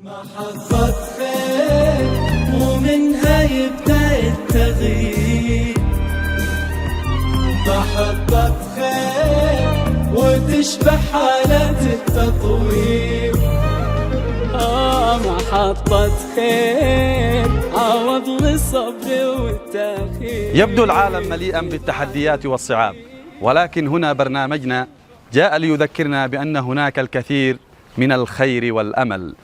محطة خير ومنها يبدأ التغيير. محطة خير وتشبه حالة التطوير. محطة خير عوض للصبر والتأخير. يبدو العالم مليئا بالتحديات والصعاب، ولكن هنا برنامجنا جاء ليذكرنا بأن هناك الكثير من الخير والأمل.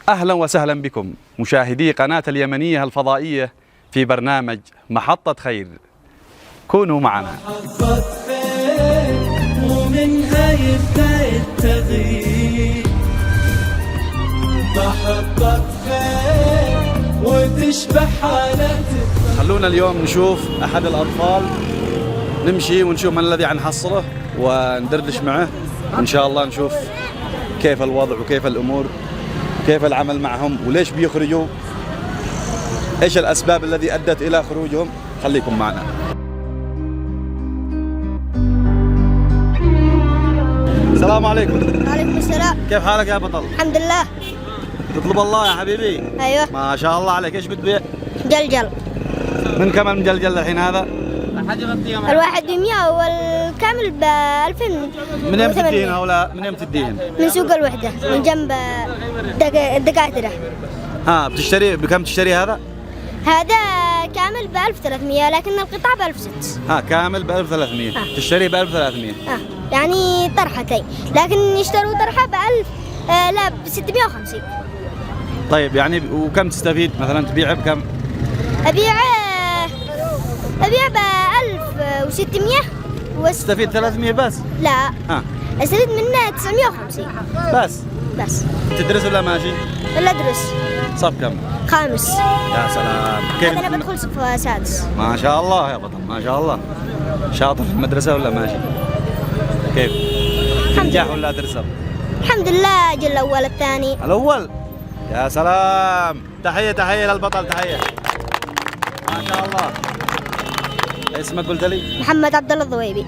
أهلا وسهلا بكم مشاهدي قناة اليمنية الفضائية في برنامج محطة خير، كونوا معنا. محطة خير ومنها يبدأ التغيير. محطة خير وتشبه حالة. خلونا اليوم نشوف أحد الأطفال، نمشي ونشوف من الذي حنحصله وندردش معه، إن شاء الله نشوف كيف الوضع وكيف الأمور، كيف العمل معهم وليش بيخرجوا، إيش الأسباب التي أدت إلى خروجهم. خليكم معنا. السلام عليكم. وعليكم السلام. كيف حالك يا بطل؟ الحمد لله. تطلب الله يا حبيبي؟ ايوه. ما شاء الله عليك. ايش بتبيع؟ جلجل. من كم المجلجل الحين هذا؟ الواحد ب100 والكامل ب2000. من يوم تديهن هؤلاء؟ من يوم تديهن؟ من سوق الوحدة من جنب الدكاترة. بتشتري بكم تشتري هذا؟ هذا كامل ب1300 لكن القطع ب1600. كامل ب1300. تشتريه ب1300. يعني طرحتين، لكن يشتروا طرحة ب1000 لا ب650. طيب يعني وكم تستفيد مثلا؟ تبيعه بكم؟ أبيع ب1600 تستفيد 300 بس؟ لا. استفيد منه 950 بس. تدرس ولا ماشي؟ ولا أدرس. صف كم؟ 5. يا سلام. كيف؟ أنا بدخل صف 6. ما شاء الله يا بطل، ما شاء الله. شاطر في المدرسة ولا ماشي؟ كيف؟ تنجح ولا ترسب؟ الحمد لله. أجي الأول الثاني. الأول؟ يا سلام. تحية للبطل، تحية. ما شاء الله. اسمك قلت لي؟ محمد عبد الله الضويبي.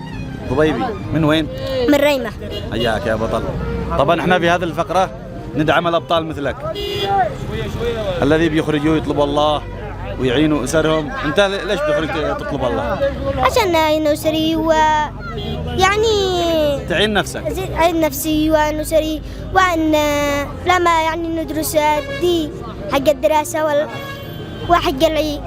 ضبيبي. من وين؟ من ريمة. حياك يا بطل. طبعا احنا في هذه الفقرة ندعم الأبطال مثلك الذي بيخرجوا يطلبوا الله ويعينوا أسرهم. أنت ليش بتخرج تطلب الله؟ عشان أعين أسري ويعني تعين نفسك. أعين نفسي وأعين أسري، وأن لما يعني ندرس دي حق الدراسة وحق العي.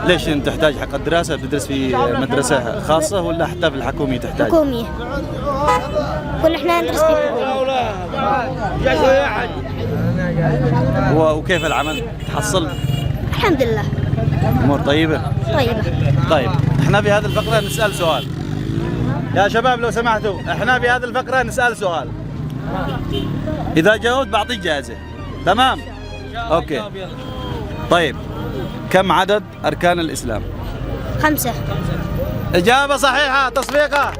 ليش انت تحتاج حق الدراسة؟ تدرس في مدرسة خاصة ولا حتى في الحكومية تحتاج؟ حكومية. كل احنا ندرس في حكومية. وكيف العمل؟ تحصل؟ الحمد لله. أمور طيبة؟ طيبة. طيب احنا في هذه الفقرة نسأل سؤال يا شباب لو سمحتوا. احنا في هذه الفقرة نسأل سؤال، إذا جاوبت بعطيك جائزة. تمام؟ أوكي. طيب كم عدد أركان الإسلام؟ 5. إجابة صحيحة. تصفيقة.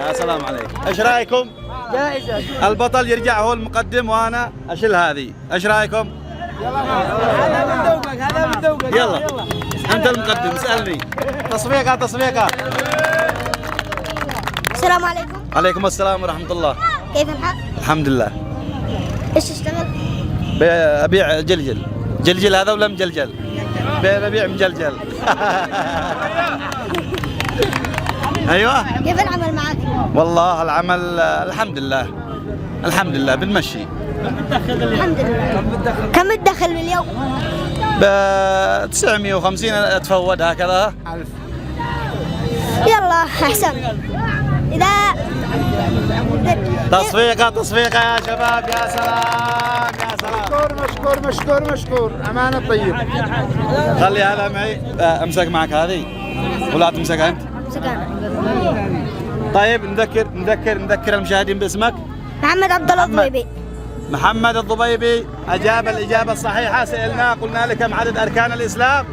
يا سلام عليك. إيش رأيكم؟ جائزة. البطل يرجع هو المقدم وأنا أشيل هذه. إيش رأيكم؟ هذا من ذوقك، هذا من ذوقك. يلا أنت المقدم، اسألني. تصفيقة. السلام عليكم. عليكم السلام ورحمة الله. كيف الحال؟ الحمد لله. ايش تشتغل؟ أبيع جلجل هذا ولا مجلجل؟ ببيع مجلجل. أيوة. كيف العمل معك؟ والله العمل الحمد لله بنمشي. الحمد لله. كم تدخل باليوم؟ ب 950 أتفود هكذا. يلا أحسن. إذا تصفيقة يا شباب. يا سلام. مشكور. أمانة طيب. خلي هذا معي. امسك معك هذه ولا تمسكها انت؟ سكانة. طيب نذكر المشاهدين باسمك. محمد عبد الله الضويبي. محمد الضبيبي أجاب الإجابة الصحيحة. سألناه قلنا لك كم عدد أركان الإسلام؟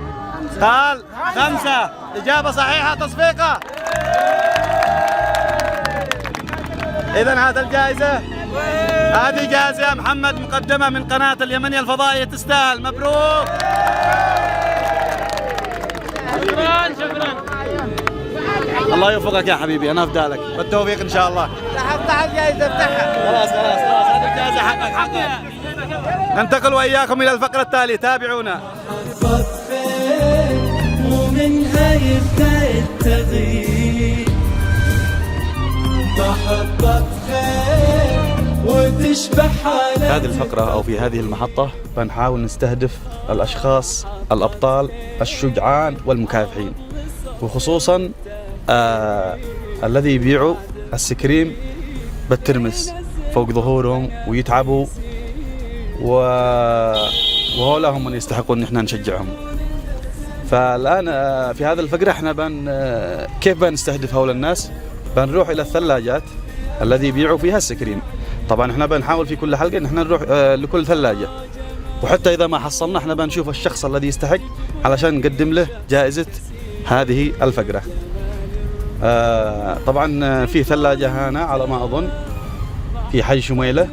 قال 5. إجابة صحيحة. تصفيقة. إذن هذا الجائزة، هذه جائزة يا محمد مقدمة من قناة اليمنية الفضائية، تستاهل. مبروك. شكرا. الله يوفقك يا حبيبي، أنا أفدالك. بالتوفيق إن شاء الله. على الجائزة افتحها. خلاص هذه الجائزة حقك. ننتقل وإياكم إلى الفقرة التالية، تابعونا. محطة خير ومنها يبدأ التغيير. محطة خير وتشبه حالة. هذه الفقرة أو في هذه المحطة بنحاول نستهدف الأشخاص الأبطال الشجعان والمكافحين، وخصوصا الذي يبيعوا السكريم بالترمس فوق ظهورهم ويتعبوا، وهؤلاء هم من يستحقون ان احنا نشجعهم. فالآن في هذا الفقرة احنا كيف بنستهدف هؤلاء الناس؟ بنروح إلى الثلاجات الذي يبيعوا فيها السكريم. طبعا احنا بنحاول في كل حلقة ان احنا نروح لكل ثلاجة، وحتى إذا ما حصلنا احنا بنشوف الشخص الذي يستحق علشان نقدم له جائزة هذه الفقرة. طبعا في ثلاجة هنا على ما أظن في حي شميلة.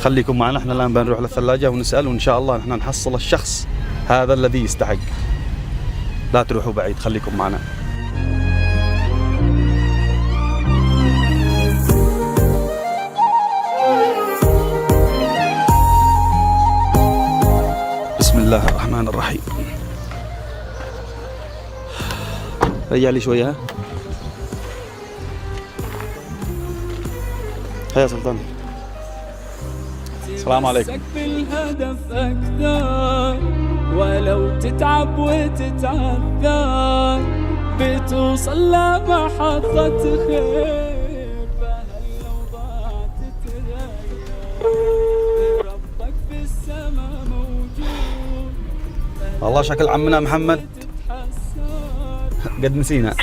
خليكم معنا، احنا الآن بنروح للثلاجة ونسأل، وإن شاء الله احنا نحصل الشخص هذا الذي يستحق. لا تروحوا بعيد، خليكم معنا. بسم الله الرحمن الرحيم. رجع لي شوية. يا سلطان، السلام عليكم. بالهدف أكثر ولو تتعب وتتعذر بتوصل لمحطة خير. فهل لو ضاعت تتغير ربك في السماء موجود. والله شكل عمنا محمد قد نسينا.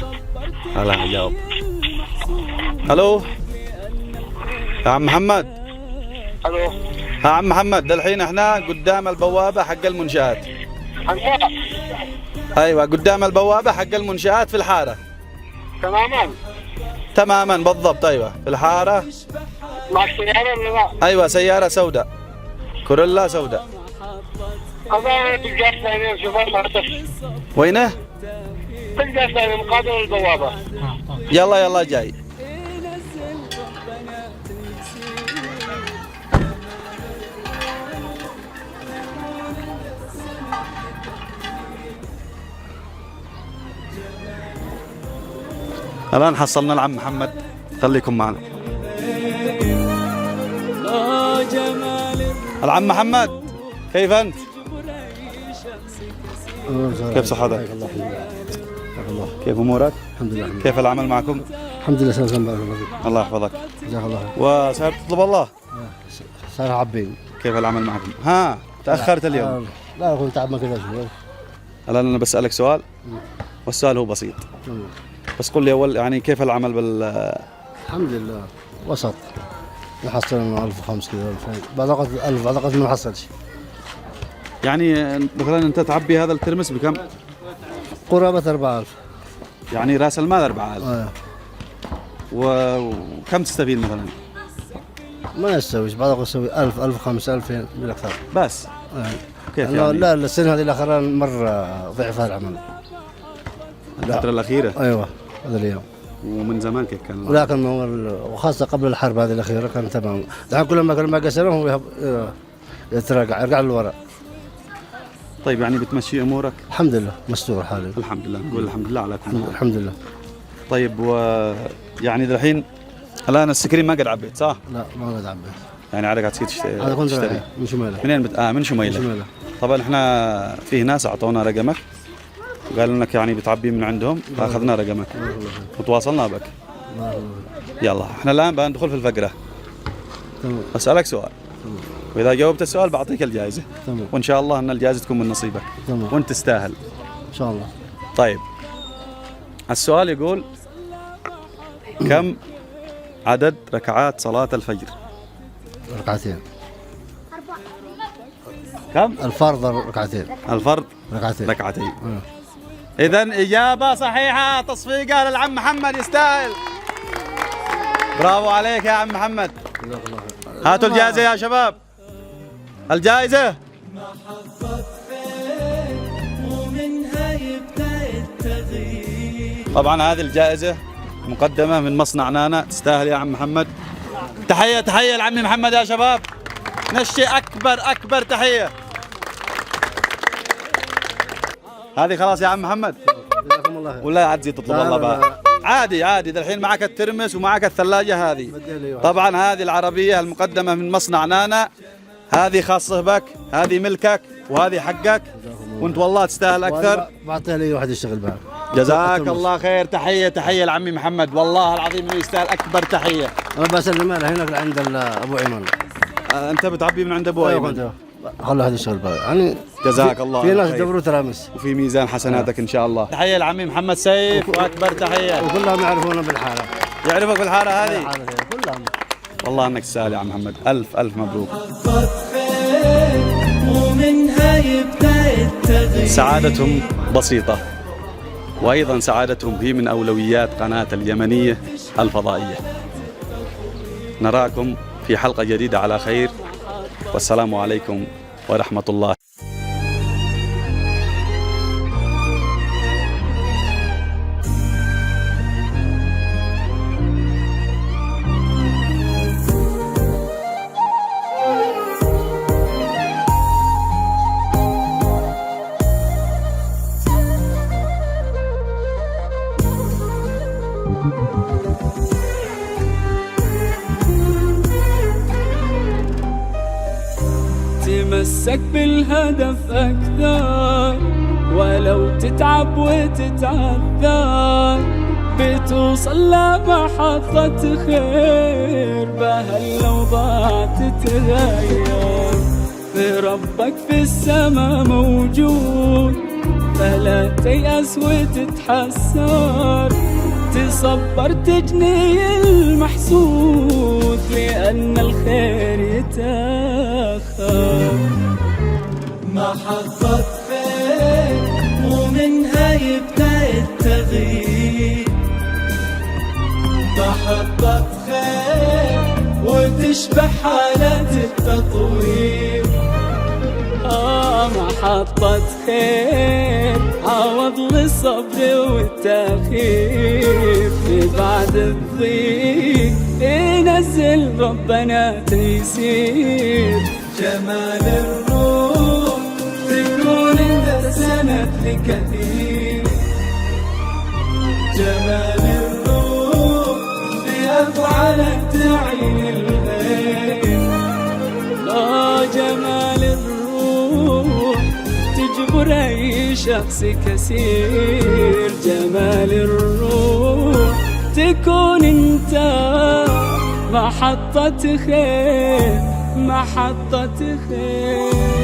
هلا جاوب. الو يا عم محمد. الو يا عم محمد، الحين احنا قدام البوابة حق المنشآت. ايوه قدام البوابة حق المنشآت في الحارة. تماما بالضبط. ايوه في الحارة. مع السيارة ولا لا؟ ايوه سيارة سوداء، كورولا سوداء. قضاء تلقى الثاني شوف المرتب. وينه؟ تلقى الثاني مقابل البوابة. يلا جاي. الآن حصلنا العم محمد، خليكم معنا. العم محمد كيف أنت؟ كيف صحتك؟ كيف أمورك؟ الحمد لله. كيف العمل معكم؟ الحمد لله سلام بارك الله فيك. الله يحفظك. جزاك الله خير. وصار تطلب الله؟ صار عبين. كيف العمل معكم؟ ها تأخرت اليوم؟ لا كنت تعب ما كذا شوي. الآن أنا بسألك سؤال، والسؤال هو بسيط. بس قل لي أول يعني كيف العمل الحمد لله وسط. نحصل انه 1005 كذا 2000 بعد وقت 1000 بعد وقت ما حصلش. يعني مثلا أنت تعبي هذا الترمس بكم؟ قرابة 4000. يعني رأس المال 4000. وكم تستفيد مثلا؟ ما يستويش، بعد وقت يسوي 1000 1005 2000 بالاكثر بس. كيف يعني؟ يعني؟ لا السنة هذه الأخيرة مرة ضعف هذا العمل. الفترة الأخيرة؟ أيوة هذا اليوم. ومن زمان كيف كان؟ ولكن وخاصة قبل الحرب هذه الأخيرة كان تمام. الحين كل ما قسمهم هو يتراجع يرجع للوراء. طيب يعني بتمشي أمورك؟ الحمد لله مستور حالي. الحمد لله، نقول الحمد لله على كل حال. الحمد لله. طيب يعني الحين الآن السكرين ما قد عبيت صح؟ لا ما قد عبيت. يعني عادك تشتري؟ أنا كنت من شميلة. منين من شميلة. شميلة. طبعا احنا فيه ناس أعطونا رقمك وقالوا انك يعني بتعبي من عندهم، فاخذنا رقمك وتواصلنا بك. يلا احنا الآن بندخل في الفقرة. تمام. أسألك سؤال. وإذا جاوبت السؤال بعطيك الجائزة. تمام. وإن شاء الله أن الجائزة تكون من نصيبك. تمام. وأنت تستاهل. إن شاء الله. طيب السؤال يقول كم عدد ركعات صلاة الفجر؟ ركعتين. كم؟ الفرض ركعتين. الفرض ركعتين. ركعتين. إذن إجابة صحيحة، تصفيقها للعم محمد، يستاهل. برافو عليك يا عم محمد. هاتوا الجائزة يا شباب، الجائزة. ومنها يبدأ التغيير. طبعا هذه الجائزة مقدمة من مصنع نانا، تستاهل يا عم محمد. تحية تحية لعمي محمد يا شباب، نشي أكبر تحية. هذه خلاص يا عم محمد جزاكم الله خير. ولا عاد تزيد تطلب والله بقى؟ عادي ده الحين معك الترمس ومعك الثلاجة هذه. طبعا هذه العربية المقدمة من مصنع نانا، هذه خاصة بك، هذه ملكك وهذه حقك، وانت والله تستاهل أكثر. بعطيها لي واحد يشتغل بها. جزاك الله خير. تحية لعمي محمد، والله العظيم انه يستاهل أكبر تحية. انا بسلم له هناك عند ابو ايمن. انت بتعبي من عند ابو ايمن؟ خلوا هذا الشغل بقى يعني. جزاك الله في ناس خير. يدوروا ترامس وفي ميزان حسناتك ان شاء الله. تحيه لعمي محمد سيف واكبر تحيه. وكلهم يعرفونا بالحاره. يعرفك بالحاره هذه؟ كلهم. والله انك تستاهل يا عم محمد، الف مبروك. ومنها يبدأ التغيير. سعادتهم بسيطه، وايضا سعادتهم هي من اولويات قناه اليمنيه الفضائيه. نراكم في حلقه جديده على خير، والسلام عليكم ورحمة الله. تمسك بالهدف أكثر، ولو تتعب وتتعذر بتوصل لمحطة خير. بهل لو ضاعت تتغير، في ربك في السما موجود، فلا تيأس وتتحسر، تصبر تجني المحسود، لأن الخير يتأخر. محطة خير ومنها يبدأ التغيير. محطة خير وتشبه حالة التطوير. محطة خير عوض للصبر والتأخير. في بعد الضيق ينزل ربنا تيسير. جمال الروح تكون انت سند لكثير. جمال الروح بأفعالك تعين الغير. جمال الروح تجبر أي شخص كثير. جمال الروح تكون انت محطة خير، محطة خير.